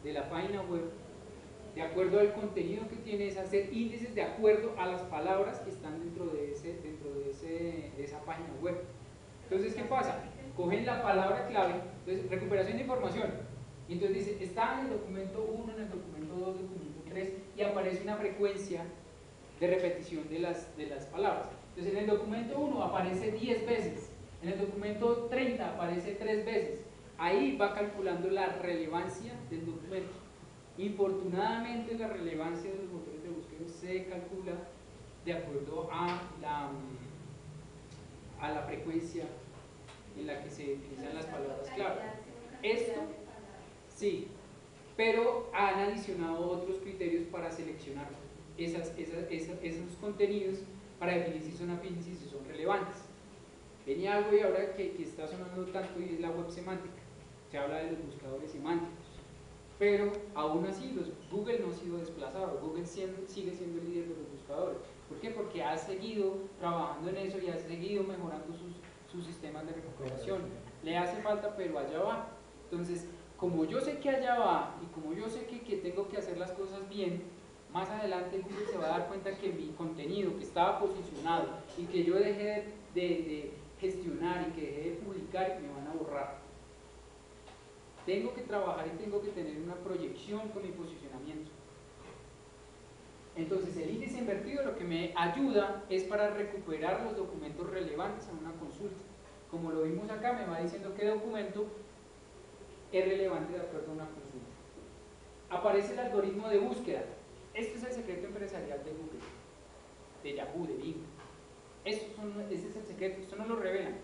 de la página web, de acuerdo al contenido que tiene, es hacer índices de acuerdo a las palabras que están dentro de esa página web. Entonces, ¿qué pasa? Cogen la palabra clave, entonces recuperación de información, y entonces dice, está en el documento 1, en el documento 2, documento 3, y aparece una frecuencia de repetición de las palabras. Entonces, en el documento 1 aparece 10 veces, en el documento 30 aparece 3 veces. Ahí va calculando la relevancia del documento. Infortunadamente, la relevancia de los motores de búsqueda se calcula de acuerdo a la frecuencia en la que se utilizan las palabras clave. Esto, sí, pero han adicionado otros criterios para seleccionar esos contenidos para definir si son afines y si son relevantes. Venía algo y ahora que está sonando tanto y es la web semántica. Se habla de los buscadores semánticos. Pero aún así, Google no ha sido desplazado. Google sigue siendo el líder de los buscadores. ¿Por qué? Porque ha seguido trabajando en eso y ha seguido mejorando sus sistemas de recuperación. Le hace falta, pero allá va. Entonces, como yo sé que allá va y como yo sé que tengo que hacer las cosas bien, más adelante Google se va a dar cuenta que mi contenido que estaba posicionado y que yo dejé de gestionar y que dejé de publicar, me van a borrar. Tengo que trabajar y tengo que tener una proyección con mi posicionamiento. Entonces, el índice invertido lo que me ayuda es para recuperar los documentos relevantes a una consulta. Como lo vimos acá, me va diciendo qué documento es relevante de acuerdo a una consulta. Aparece el algoritmo de búsqueda. Esto es el secreto empresarial de Google, de Yahoo, de Bing. Ese es el secreto, esto no lo revelan,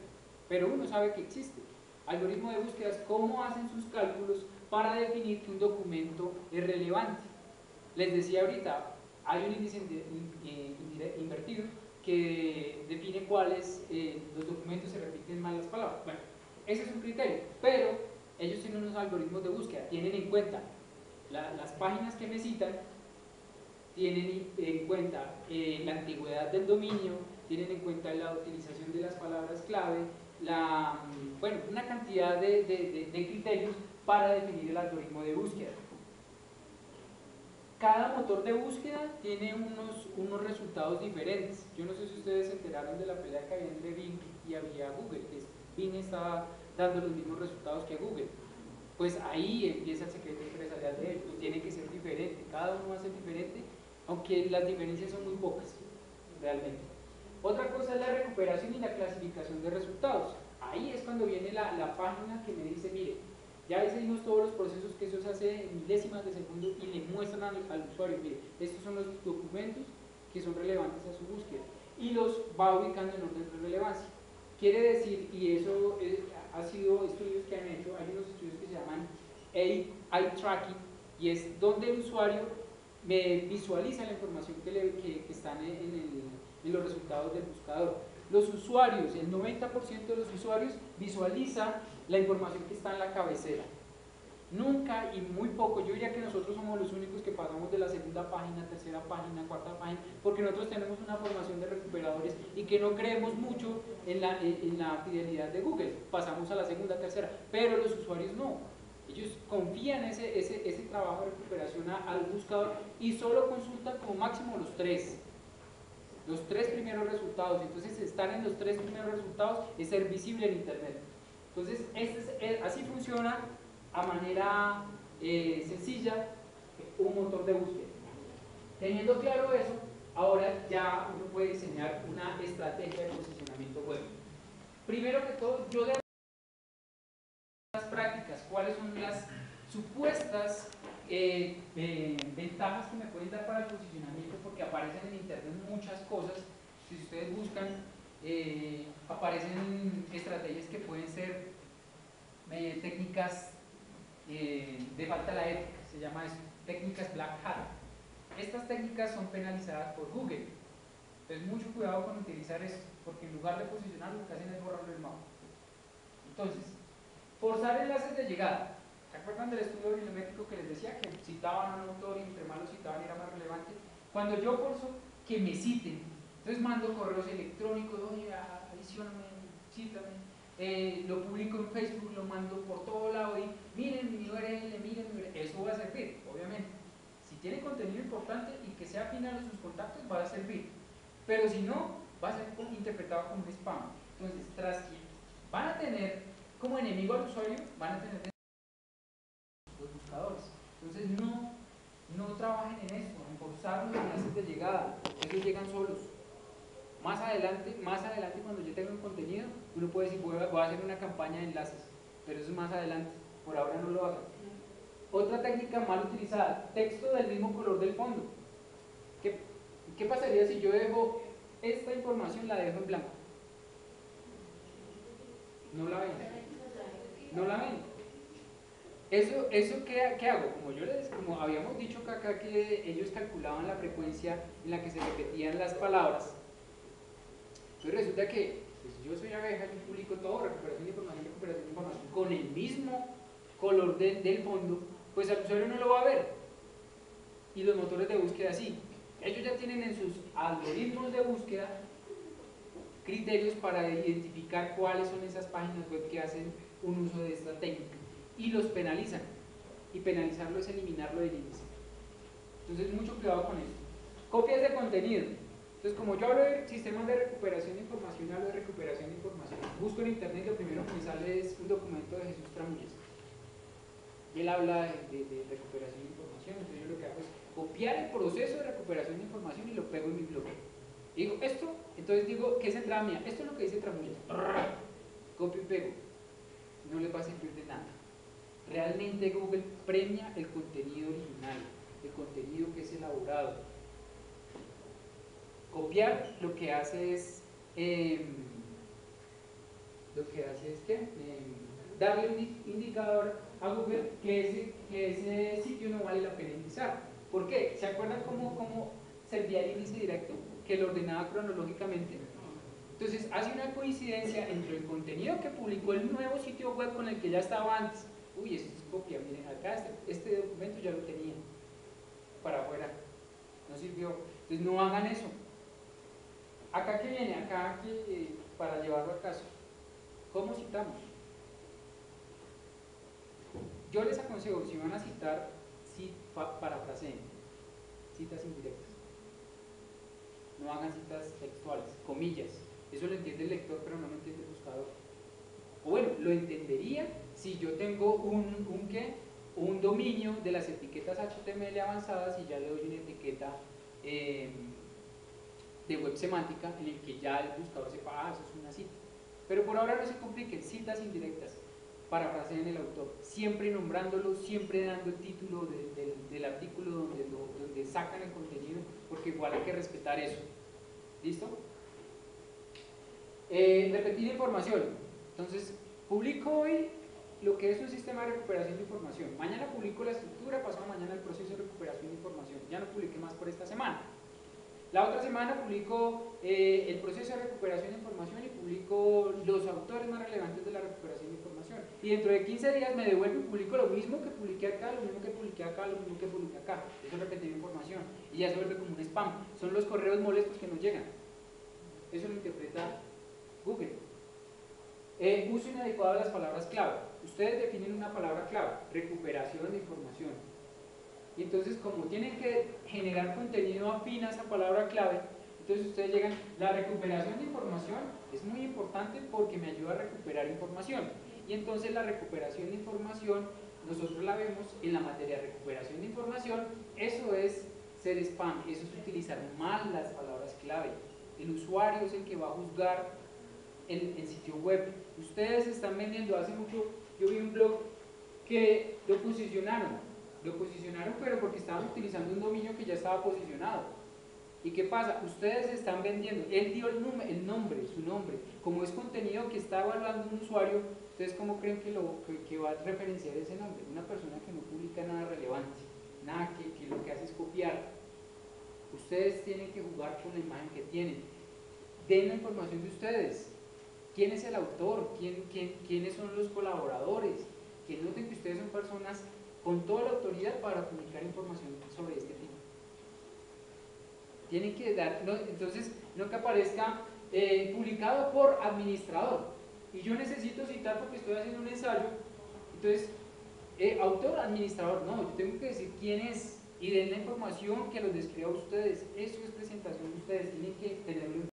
pero uno sabe que existe. Algoritmo de búsqueda es cómo hacen sus cálculos para definir que un documento es relevante. Les decía ahorita, hay un índice invertido que define cuáles los documentos se repiten mal las palabras. Bueno, ese es un criterio, pero ellos tienen unos algoritmos de búsqueda, tienen en cuenta las páginas que me citan, tienen en cuenta la antigüedad del dominio, tienen en cuenta la utilización de las palabras clave, bueno, una cantidad de criterios para definir el algoritmo de búsqueda. Cada motor de búsqueda tiene unos resultados diferentes. Yo no sé si ustedes se enteraron de la pelea que había entre Bing y había Google, que Bing estaba dando los mismos resultados que Google. Pues ahí empieza el secreto empresarial de ellos, tiene que ser diferente, cada uno va a ser diferente, aunque las diferencias son muy pocas, realmente. Otra cosa es la recuperación y la clasificación de resultados. Ahí es cuando viene la página que me dice, mire, ya decidimos todos los procesos, que eso se hace en milésimas de segundo, y le muestran al usuario, mire, estos son los documentos que son relevantes a su búsqueda, y los va ubicando en orden de relevancia. Quiere decir, y eso ha sido estudios que han hecho, hay unos estudios que se llaman eye tracking, y es donde el usuario me visualiza la información que están en los resultados del buscador. Los usuarios, el 90% de los usuarios visualiza la información que está en la cabecera. Nunca y muy poco, yo diría que nosotros somos los únicos que pasamos de la segunda página, tercera página, cuarta página, porque nosotros tenemos una formación de recuperadores y que no creemos mucho en la fidelidad de Google. Pasamos a la segunda, tercera, pero los usuarios no. Ellos confían ese trabajo de recuperación al buscador y solo consultan como máximo los tres primeros resultados. Entonces, estar en los 3 primeros resultados es ser visible en Internet. Entonces, así funciona a manera sencilla un motor de búsqueda. Teniendo claro eso, ahora ya uno puede diseñar una estrategia de posicionamiento web. Primero que todo, yo debo las prácticas, cuáles son las supuestas ventajas que me pueden dar para el posicionamiento, porque aparecen en Internet muchas cosas. Si ustedes buscan, aparecen estrategias que pueden ser técnicas de falta a la ética, se llama eso, técnicas black hat. Estas técnicas son penalizadas por Google, entonces mucho cuidado con utilizar esto, porque en lugar de posicionar lo que hacen es borrarlo del mapa. Entonces, forzar enlaces de llegada. ¿Se acuerdan del estudio bibliométrico que les decía que citaban a un autor y entre más lo citaban era más relevante? Cuando yo forzo que me citen, entonces mando correos electrónicos, oye, adicióname, cítame, lo publico en Facebook, lo mando por todo lado y miren mi URL, miren mi URL, eso va a servir, obviamente. Si tiene contenido importante y que sea afín a sus contactos, va a servir. Pero si no, va a ser interpretado como un spam. Entonces, tras que van a tener como enemigo al usuario, van a tener los buscadores. Entonces, no trabajen en eso, en forzar los enlaces de llegada. Ellos llegan solos. Más adelante, cuando yo tenga un contenido, uno puede decir, voy a hacer una campaña de enlaces, pero eso es más adelante, por ahora no lo hagan. Otra técnica mal utilizada, texto del mismo color del fondo. ¿Qué pasaría si yo dejo esta información, la dejo en blanco? No la ven. No la ven. Eso ¿qué hago? Como habíamos dicho acá que ellos calculaban la frecuencia en la que se repetían las palabras. Entonces resulta que pues yo soy abeja, yo publico todo, recuperación de información, con el mismo color del fondo, pues al usuario no lo va a ver. Y los motores de búsqueda sí. Ellos ya tienen en sus algoritmos de búsqueda criterios para identificar cuáles son esas páginas web que hacen un uso de esta técnica. Y los penalizan. Y penalizarlo es eliminarlo del índice. Entonces mucho cuidado con esto. Copias de contenido. Entonces, como yo hablo de sistemas de recuperación de información, hablo de recuperación de información. Busco en internet, lo primero que me sale es un documento de Jesús Tramulles. Y él habla de recuperación de información, entonces yo lo que hago es copiar el proceso de recuperación de información y lo pego en mi blog. Y digo, esto, entonces digo, ¿qué es entrada mía? Esto es lo que dice Tramulles. Copio y pego. No les va a servir de nada. Realmente Google premia el contenido original, el contenido que es elaborado. Copiar lo que hace es darle un indicador a Google que ese sitio no vale la pena indexar. ¿Por qué? ¿Se acuerdan cómo servía el índice directo? Que lo ordenaba cronológicamente. Entonces hace una coincidencia entre el contenido que publicó el nuevo sitio web con el que ya estaba antes. Uy, esto es copia, miren, acá este documento ya lo tenía para afuera, no sirvió. Entonces no hagan eso. Acá que viene, para llevarlo a caso, ¿cómo citamos? Yo les aconsejo, si van a citar, parafraseen, citas indirectas. No hagan citas textuales, comillas. Eso lo entiende el lector, pero no lo entiende el buscador. O bueno, lo entendería si yo tengo un dominio de las etiquetas HTML avanzadas y ya le doy una etiqueta de web semántica en el que ya el buscador sepa, eso es una cita. Pero por ahora no se compliquen, citas indirectas, parafraseen el autor, siempre nombrándolo, siempre dando el título del artículo donde sacan el contenido, porque igual hay que respetar eso. ¿Listo? Repetir información. Entonces, publico hoy lo que es un sistema de recuperación de información. Mañana publico la estructura, pasado mañana el proceso de recuperación de información. Ya no publiqué más por esta semana. La otra semana publico el proceso de recuperación de información y publico los autores más relevantes de la recuperación de información. Y dentro de 15 días me devuelvo y publico lo mismo que publiqué acá, lo mismo que publiqué acá, lo mismo que publiqué acá. Eso es repetir información. Y ya se vuelve como un spam. Son los correos molestos que nos llegan. Eso lo interpreta Google. Uso inadecuado de las palabras clave. Ustedes definen una palabra clave, recuperación de información. Y entonces, como tienen que generar contenido afín a esa palabra clave, entonces ustedes llegan, la recuperación de información es muy importante porque me ayuda a recuperar información. Y entonces la recuperación de información, nosotros la vemos en la materia de recuperación de información, eso es ser spam, eso es utilizar mal las palabras clave. El usuario es el que va a juzgar el sitio web. Ustedes están vendiendo, hace mucho yo vi un blog que lo posicionaron pero porque estaban utilizando un dominio que ya estaba posicionado. ¿Y qué pasa? Ustedes están vendiendo, él dio el nombre, su nombre, como es contenido que está evaluando un usuario, ¿ustedes cómo creen que va a referenciar ese nombre? Una persona que no publica nada relevante, nada que lo que hace es copiar. Ustedes tienen que jugar con la imagen que tienen. Den la información de ustedes. ¿Quién es el autor? ¿Quiénes son los colaboradores? Que noten que ustedes son personas con toda la autoridad para publicar información sobre este tema. Tienen que dar, entonces, no que aparezca publicado por administrador. y yo necesito citar porque estoy haciendo un ensayo. Entonces, autor, administrador, no, yo tengo que decir quién es y den la información que los describa a ustedes. Eso es presentación de ustedes, tienen que tenerlo en